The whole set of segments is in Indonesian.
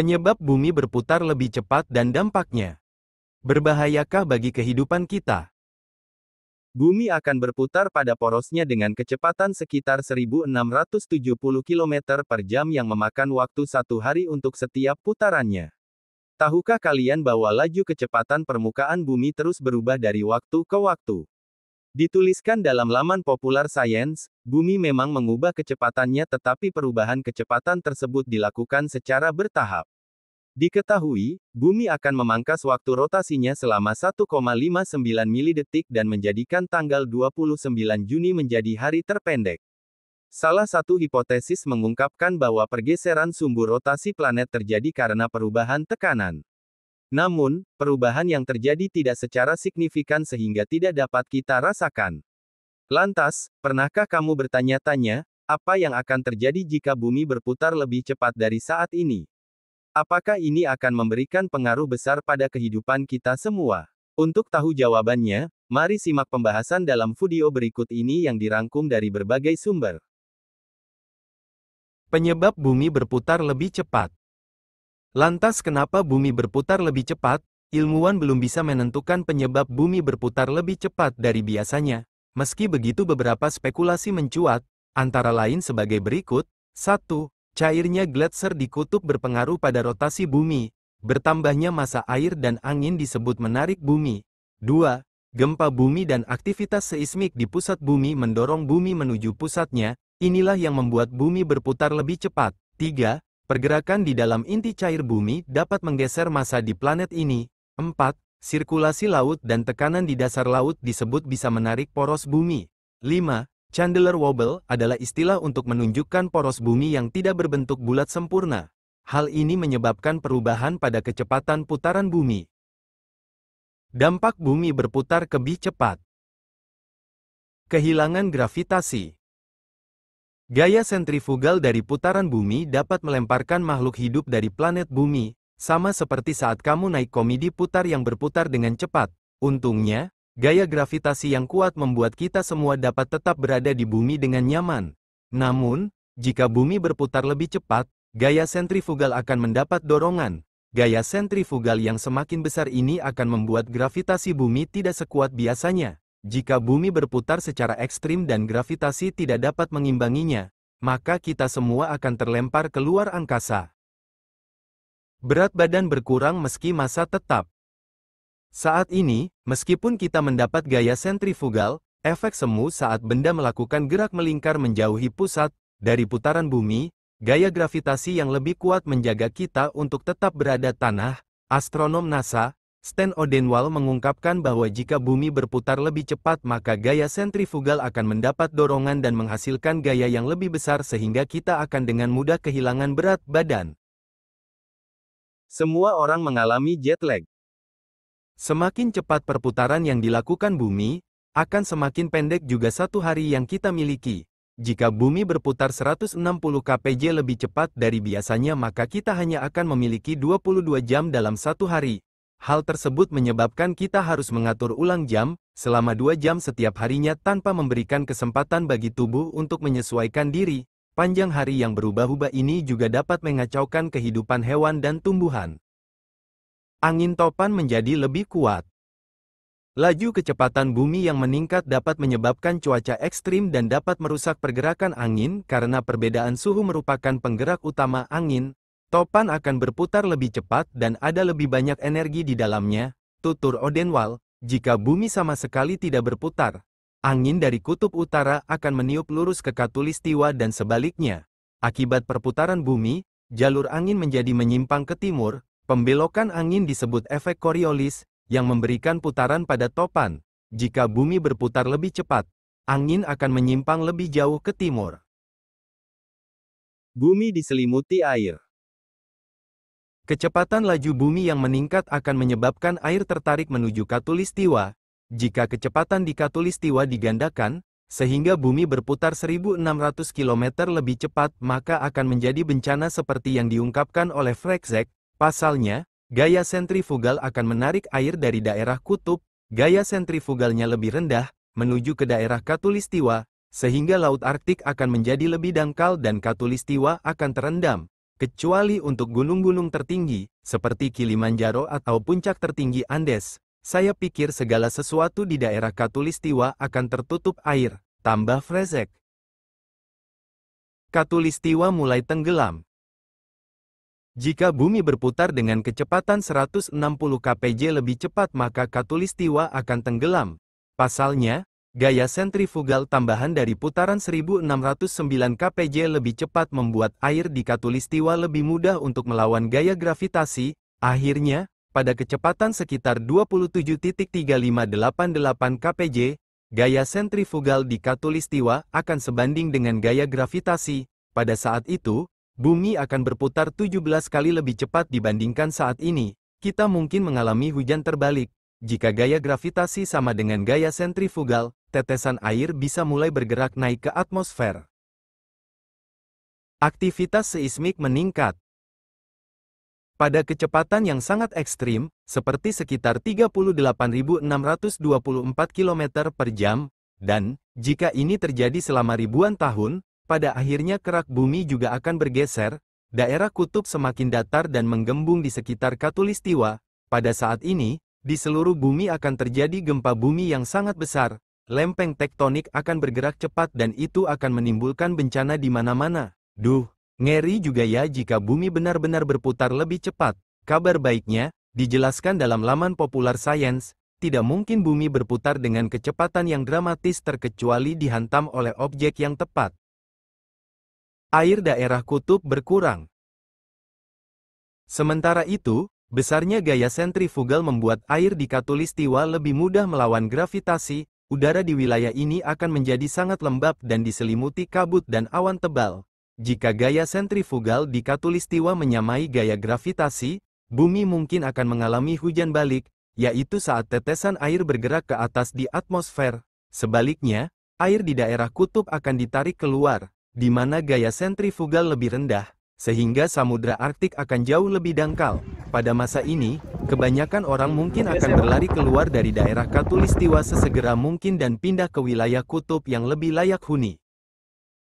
Penyebab bumi berputar lebih cepat dan dampaknya. Berbahayakah bagi kehidupan kita? Bumi akan berputar pada porosnya dengan kecepatan sekitar 1670 km per jam yang memakan waktu 1 hari untuk setiap putarannya. Tahukah kalian bahwa laju kecepatan permukaan bumi terus berubah dari waktu ke waktu? Dituliskan dalam laman Popular Science, bumi memang mengubah kecepatannya tetapi perubahan kecepatan tersebut dilakukan secara bertahap. Diketahui, bumi akan memangkas waktu rotasinya selama 1,59 milidetik dan menjadikan tanggal 29 Juni menjadi hari terpendek. Salah satu hipotesis mengungkapkan bahwa pergeseran sumbu rotasi planet terjadi karena perubahan tekanan. Namun, perubahan yang terjadi tidak secara signifikan sehingga tidak dapat kita rasakan. Lantas, pernahkah kamu bertanya-tanya, apa yang akan terjadi jika bumi berputar lebih cepat dari saat ini? Apakah ini akan memberikan pengaruh besar pada kehidupan kita semua? Untuk tahu jawabannya, mari simak pembahasan dalam video berikut ini yang dirangkum dari berbagai sumber. Penyebab bumi berputar lebih cepat. Lantas kenapa bumi berputar lebih cepat? Ilmuwan belum bisa menentukan penyebab bumi berputar lebih cepat dari biasanya. Meski begitu beberapa spekulasi mencuat, antara lain sebagai berikut. 1. Cairnya gletser di kutub berpengaruh pada rotasi bumi. Bertambahnya massa air dan angin disebut menarik bumi. 2. Gempa bumi dan aktivitas seismik di pusat bumi mendorong bumi menuju pusatnya. Inilah yang membuat bumi berputar lebih cepat. 3. Pergerakan di dalam inti cair bumi dapat menggeser massa di planet ini. 4. Sirkulasi laut dan tekanan di dasar laut disebut bisa menarik poros bumi. 5. Chandler wobble adalah istilah untuk menunjukkan poros bumi yang tidak berbentuk bulat sempurna. Hal ini menyebabkan perubahan pada kecepatan putaran bumi. Dampak bumi berputar lebih cepat. Kehilangan gravitasi. Gaya sentrifugal dari putaran bumi dapat melemparkan makhluk hidup dari planet bumi, sama seperti saat kamu naik komedi putar yang berputar dengan cepat. Untungnya, gaya gravitasi yang kuat membuat kita semua dapat tetap berada di bumi dengan nyaman. Namun, jika bumi berputar lebih cepat, gaya sentrifugal akan mendapat dorongan. Gaya sentrifugal yang semakin besar ini akan membuat gravitasi bumi tidak sekuat biasanya. Jika bumi berputar secara ekstrim dan gravitasi tidak dapat mengimbanginya, maka kita semua akan terlempar keluar angkasa. Berat badan berkurang meski massa tetap. Saat ini, meskipun kita mendapat gaya sentrifugal, efek semu saat benda melakukan gerak melingkar menjauhi pusat dari putaran bumi, gaya gravitasi yang lebih kuat menjaga kita untuk tetap berada tanah. Astronom NASA, Stan Odenwald mengungkapkan bahwa jika bumi berputar lebih cepat maka gaya sentrifugal akan mendapat dorongan dan menghasilkan gaya yang lebih besar sehingga kita akan dengan mudah kehilangan berat badan. Semua orang mengalami jet lag. Semakin cepat perputaran yang dilakukan bumi, akan semakin pendek juga 1 hari yang kita miliki. Jika bumi berputar 160 kpj lebih cepat dari biasanya maka kita hanya akan memiliki 22 jam dalam 1 hari. Hal tersebut menyebabkan kita harus mengatur ulang jam, selama 2 jam setiap harinya tanpa memberikan kesempatan bagi tubuh untuk menyesuaikan diri. Panjang hari yang berubah-ubah ini juga dapat mengacaukan kehidupan hewan dan tumbuhan. Angin topan menjadi lebih kuat. Laju kecepatan bumi yang meningkat dapat menyebabkan cuaca ekstrim dan dapat merusak pergerakan angin karena perbedaan suhu merupakan penggerak utama angin. Topan akan berputar lebih cepat dan ada lebih banyak energi di dalamnya, tutur Odenwald. Jika bumi sama sekali tidak berputar, angin dari kutub utara akan meniup lurus ke khatulistiwa dan sebaliknya. Akibat perputaran bumi, jalur angin menjadi menyimpang ke timur. Pembelokan angin disebut efek Coriolis, yang memberikan putaran pada topan. Jika bumi berputar lebih cepat, angin akan menyimpang lebih jauh ke timur. Bumi diselimuti air. Kecepatan laju bumi yang meningkat akan menyebabkan air tertarik menuju khatulistiwa. Jika kecepatan di khatulistiwa digandakan, sehingga bumi berputar 1600 km lebih cepat, maka akan menjadi bencana seperti yang diungkapkan oleh Freixek. Pasalnya, gaya sentrifugal akan menarik air dari daerah kutub, gaya sentrifugalnya lebih rendah, menuju ke daerah khatulistiwa, sehingga Laut Arktik akan menjadi lebih dangkal dan khatulistiwa akan terendam. kecuali untuk gunung-gunung tertinggi, seperti Kilimanjaro atau puncak tertinggi Andes. Saya pikir segala sesuatu di daerah Khatulistiwa akan tertutup air, tambah Frezek. Khatulistiwa mulai tenggelam. Jika bumi berputar dengan kecepatan 160 kpj lebih cepat maka Khatulistiwa akan tenggelam. Pasalnya, gaya sentrifugal tambahan dari putaran 1609 kpj lebih cepat membuat air di Khatulistiwa lebih mudah untuk melawan gaya gravitasi. Akhirnya, pada kecepatan sekitar 27.3588 kpj, gaya sentrifugal di Khatulistiwa akan sebanding dengan gaya gravitasi. Pada saat itu, bumi akan berputar 17 kali lebih cepat dibandingkan saat ini. Kita mungkin mengalami hujan terbalik. Jika gaya gravitasi sama dengan gaya sentrifugal, tetesan air bisa mulai bergerak naik ke atmosfer. Aktivitas seismik meningkat. Pada kecepatan yang sangat ekstrim, seperti sekitar 38.624 km per jam, dan, jika ini terjadi selama ribuan tahun, pada akhirnya kerak bumi juga akan bergeser, daerah kutub semakin datar dan menggembung di sekitar Khatulistiwa. Pada saat ini, di seluruh bumi akan terjadi gempa bumi yang sangat besar, lempeng tektonik akan bergerak cepat dan itu akan menimbulkan bencana di mana-mana. Duh, ngeri juga ya jika bumi benar-benar berputar lebih cepat. Kabar baiknya, dijelaskan dalam laman Popular Science, tidak mungkin bumi berputar dengan kecepatan yang dramatis terkecuali dihantam oleh objek yang tepat. Air daerah kutub berkurang. Sementara itu, besarnya gaya sentrifugal membuat air di Khatulistiwa lebih mudah melawan gravitasi. Udara di wilayah ini akan menjadi sangat lembab dan diselimuti kabut dan awan tebal. Jika gaya sentrifugal di Khatulistiwa menyamai gaya gravitasi, bumi mungkin akan mengalami hujan balik, yaitu saat tetesan air bergerak ke atas di atmosfer. Sebaliknya, air di daerah kutub akan ditarik keluar, di mana gaya sentrifugal lebih rendah, sehingga samudra Arktik akan jauh lebih dangkal. Pada masa ini, kebanyakan orang mungkin akan berlari keluar dari daerah Khatulistiwa sesegera mungkin dan pindah ke wilayah kutub yang lebih layak huni.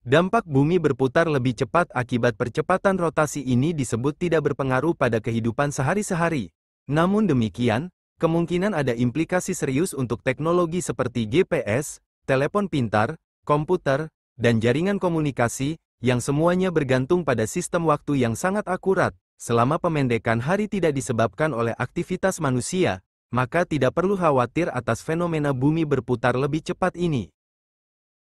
Dampak bumi berputar lebih cepat akibat percepatan rotasi ini disebut tidak berpengaruh pada kehidupan sehari-hari. Namun demikian, kemungkinan ada implikasi serius untuk teknologi seperti GPS, telepon pintar, komputer, dan jaringan komunikasi, yang semuanya bergantung pada sistem waktu yang sangat akurat. Selama pemendekan hari tidak disebabkan oleh aktivitas manusia, maka tidak perlu khawatir atas fenomena bumi berputar lebih cepat ini.